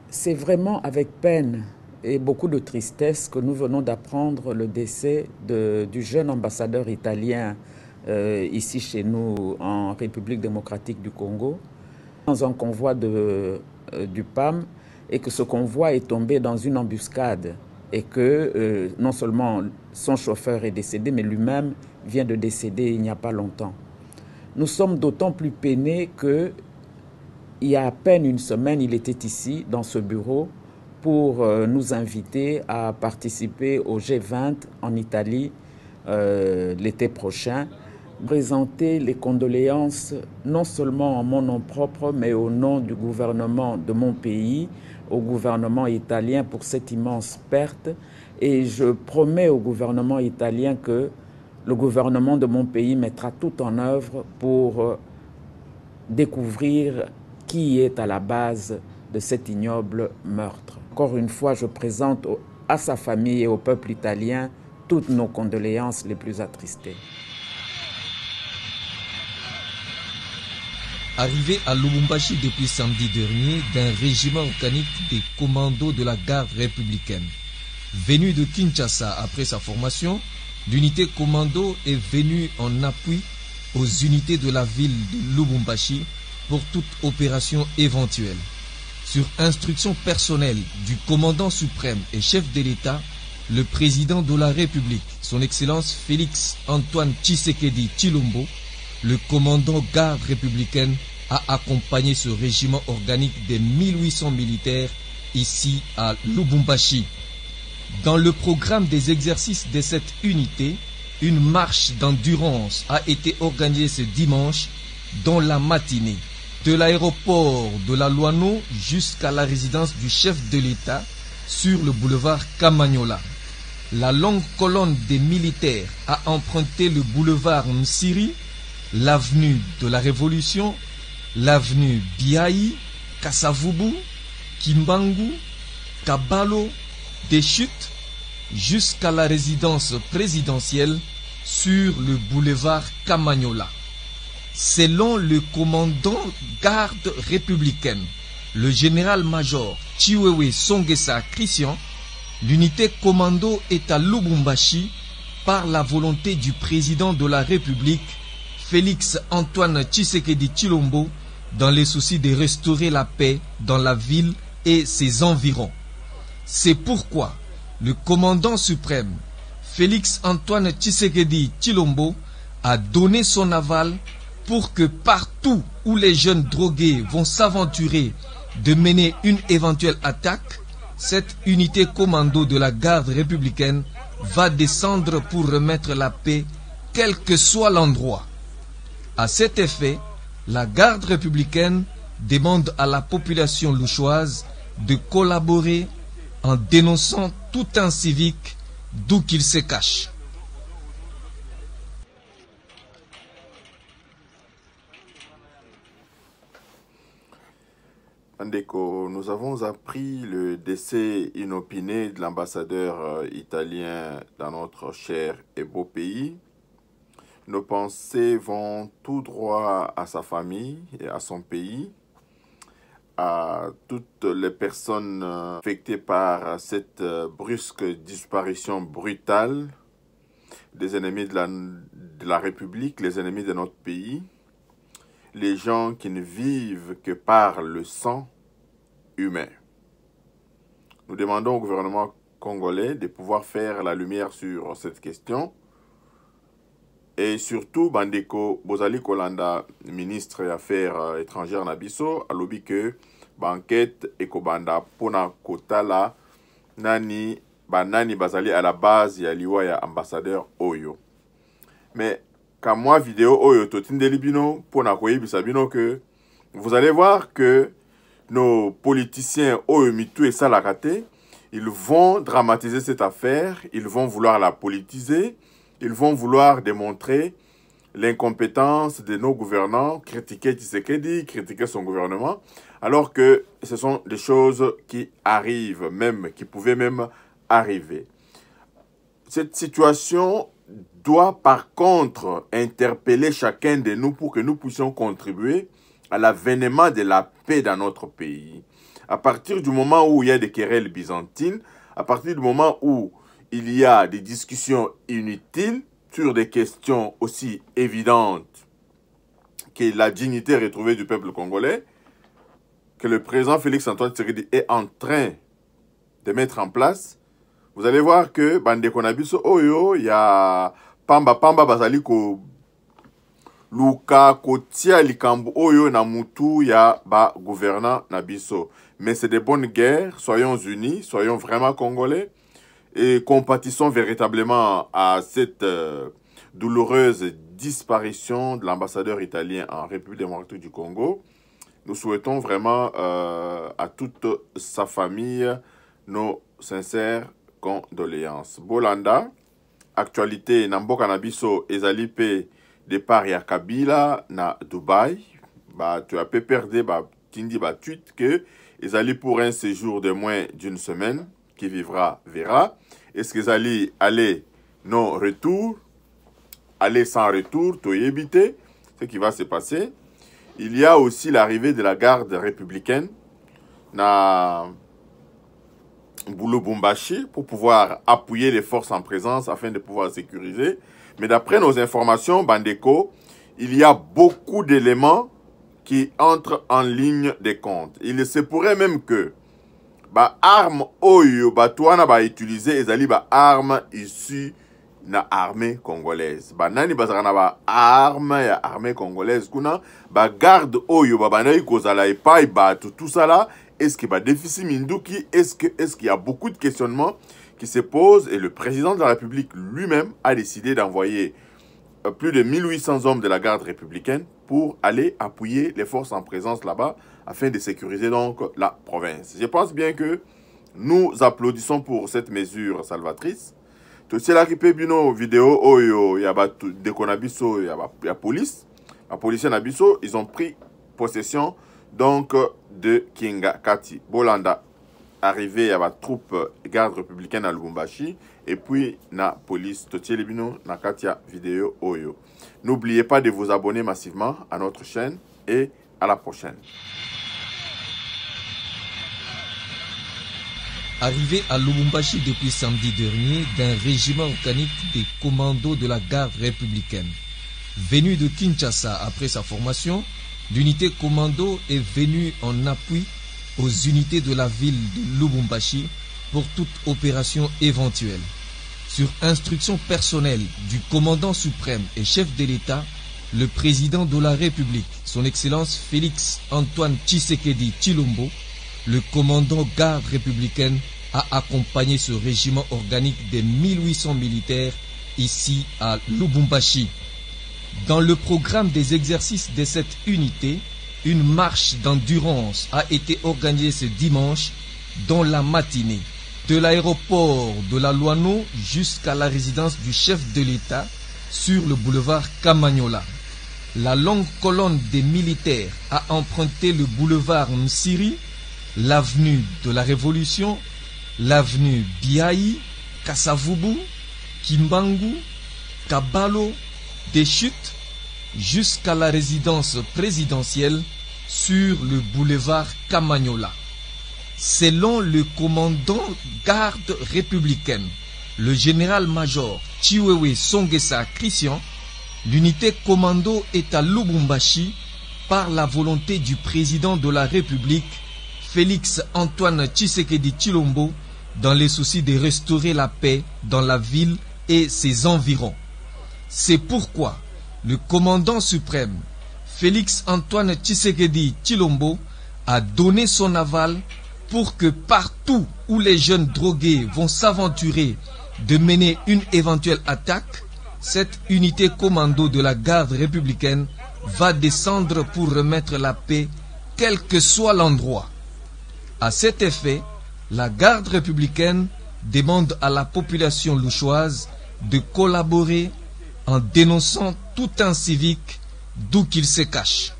C'est vraiment avec peine et beaucoup de tristesse que nous venons d'apprendre le décès du jeune ambassadeur italien ici chez nous en République démocratique du Congo, dans un convoi du PAM, et que ce convoi est tombé dans une embuscade et que non seulement son chauffeur est décédé, mais lui-même vient de décéder il n'y a pas longtemps. Nous sommes d'autant plus peinés que il y a à peine une semaine, il était ici, dans ce bureau, pour nous inviter à participer au G20 en Italie l'été prochain, présenter les condoléances non seulement en mon nom propre, mais au nom du gouvernement de mon pays, au gouvernement italien pour cette immense perte. Et je promets au gouvernement italien que le gouvernement de mon pays mettra tout en œuvre pour découvrir qui est à la base de cet ignoble meurtre. Encore une fois, je présente à sa famille et au peuple italien toutes nos condoléances les plus attristées. Arrivé à Lubumbashi depuis samedi dernier d'un régiment organique des commandos de la garde républicaine. Venu de Kinshasa après sa formation, l'unité commando est venue en appui aux unités de la ville de Lubumbashi pour toute opération éventuelle. Sur instruction personnelle du commandant suprême et chef de l'État, le président de la République, son Excellence Félix Antoine Tshisekedi Tshilombo, le commandant garde républicaine, a accompagné ce régiment organique des 1800 militaires ici à Lubumbashi. Dans le programme des exercices de cette unité, une marche d'endurance a été organisée ce dimanche dans la matinée, de l'aéroport de la Loano jusqu'à la résidence du chef de l'État sur le boulevard Kamagnola. La longue colonne des militaires a emprunté le boulevard Msiri, l'avenue de la Révolution, l'avenue Biaï, Kasavubu, Kimbangu, Kabalo, des Chutes, jusqu'à la résidence présidentielle sur le boulevard Kamagnola. Selon le commandant garde républicaine, le général-major Chiwewe Songesa Christian, l'unité commando est à Lubumbashi par la volonté du président de la République, Félix Antoine Tshisekedi Tshilombo, dans les soucis de restaurer la paix dans la ville et ses environs. C'est pourquoi le commandant suprême, Félix Antoine Tshisekedi Tshilombo, a donné son aval pour que partout où les jeunes drogués vont s'aventurer de mener une éventuelle attaque, cette unité commando de la garde républicaine va descendre pour remettre la paix, quel que soit l'endroit. À cet effet, la garde républicaine demande à la population louchoise de collaborer en dénonçant tout incivique d'où qu'il se cache. Andeko, nous avons appris le décès inopiné de l'ambassadeur italien dans notre cher et beau pays. Nos pensées vont tout droit à sa famille et à son pays, à toutes les personnes affectées par cette brusque disparition brutale des ennemis de la République, les ennemis de notre pays, les gens qui ne vivent que par le sang humain. Nous demandons au gouvernement congolais de pouvoir faire la lumière sur cette question. Et surtout, Bandeko Bozali Kolanda, ministre des Affaires étrangères Nabiso, a lobby que banquette et Kobanda Pona Kotala Nani Bazali à la base ya liwa ya ambassadeur Oyo. Mais quand moi vidéo Oyo Totindeli Bino Pona Koyebisa Bino que vous allez voir que nos politiciens Oyo Mitu et Salakate, ils vont dramatiser cette affaire, ils vont vouloir la politiser. Ils vont vouloir démontrer l'incompétence de nos gouvernants, critiquer Tshisekedi, critiquer son gouvernement, alors que ce sont des choses qui arrivent même, qui pouvaient même arriver. Cette situation doit par contre interpeller chacun de nous pour que nous puissions contribuer à l'avènement de la paix dans notre pays, À partir du moment où il y a des querelles byzantines, à partir du moment où il y a des discussions inutiles sur des questions aussi évidentes que la dignité retrouvée du peuple congolais, que le président Félix-Antoine Tshisekedi est en train de mettre en place, vous allez voir que Bandeko Nabiso Oyo, il y a Pamba Bazali ko Luka Kotia Likambu Oyo Namutu, il y a gouvernant Nabiso. Mais c'est des bonnes guerres, soyons unis, soyons vraiment congolais et compatissons véritablement à cette douloureuse disparition de l'ambassadeur italien en République démocratique du Congo. Nous souhaitons vraiment à toute sa famille nos sincères condoléances. Bolanda, actualité Namboka Nabiso Ezalipe départ ya Kabila na Dubaï. Tu as pu perdre Tindi tweet que Ezali pour un séjour de moins d'une semaine, qui vivra verra. Est-ce que Ezali aller non retour, aller sans retour, tout éviter ce qui va se passer. Il y a aussi l'arrivée de la garde républicaine na Lubumbashi pour pouvoir appuyer les forces en présence afin de pouvoir sécuriser. Mais d'après nos informations, Bandeko, il y a beaucoup d'éléments qui entrent en ligne des comptes. Il se pourrait même que arme oyo batouana utiliser ezali arme issue na armée congolaise. Nani bazana arme ya armée congolaise kuna garde oyo bandai kozala epai tout ça là. Est-ce qu'il y a déficit Minduki? Est-ce qu'il y a beaucoup de questionnements qui se posent? Et le président de la République lui-même a décidé d'envoyer plus de 1800 hommes de la garde républicaine pour aller appuyer les forces en présence là-bas afin de sécuriser donc la province. Je pense bien que nous applaudissons pour cette mesure salvatrice. Tout cela qui peut bien vidéo oyo ya de konabiso ya police, la police nabiso, ils ont pris possession donc de Kingakati. Bolanda arrivé à la troupe garde républicaine à Lubumbashi et puis na police Totielebino na Katia vidéo oyo. N'oubliez pas de vous abonner massivement à notre chaîne et à la prochaine. Arrivé à Lubumbashi depuis samedi dernier d'un régiment organique des commandos de la garde républicaine. Venu de Kinshasa après sa formation, l'unité commando est venue en appui aux unités de la ville de Lubumbashi pour toute opération éventuelle. Sur instruction personnelle du commandant suprême et chef de l'État, le président de la République, son Excellence Félix Antoine Tshisekedi Tshilombo, le commandant garde républicaine, a accompagné ce régiment organique de 1800 militaires ici à Lubumbashi. Dans le programme des exercices de cette unité, une marche d'endurance a été organisée ce dimanche dans la matinée, de l'aéroport de la Luano jusqu'à la résidence du chef de l'État sur le boulevard Kamanyola. La longue colonne des militaires a emprunté le boulevard Msiri, l'avenue de la Révolution, l'avenue Biaï, Kasavubu, Kimbangu, Kabalo, des chutes jusqu'à la résidence présidentielle sur le boulevard Kamanyola. Selon le commandant garde républicaine, le général-major Chiwewe Songesa Christian, l'unité commando est à Lubumbashi par la volonté du président de la République, Félix Antoine Tshisekedi Tshilombo, dans les soucis de restaurer la paix dans la ville et ses environs. C'est pourquoi le commandant suprême, Félix Antoine Tshisekedi Tshilombo, a donné son aval pour que partout où les jeunes drogués vont s'aventurer de mener une éventuelle attaque, cette unité commando de la garde républicaine va descendre pour remettre la paix, quel que soit l'endroit. À cet effet, la garde républicaine demande à la population louchoise de collaborer en dénonçant tout incivique d'où qu'il se cache.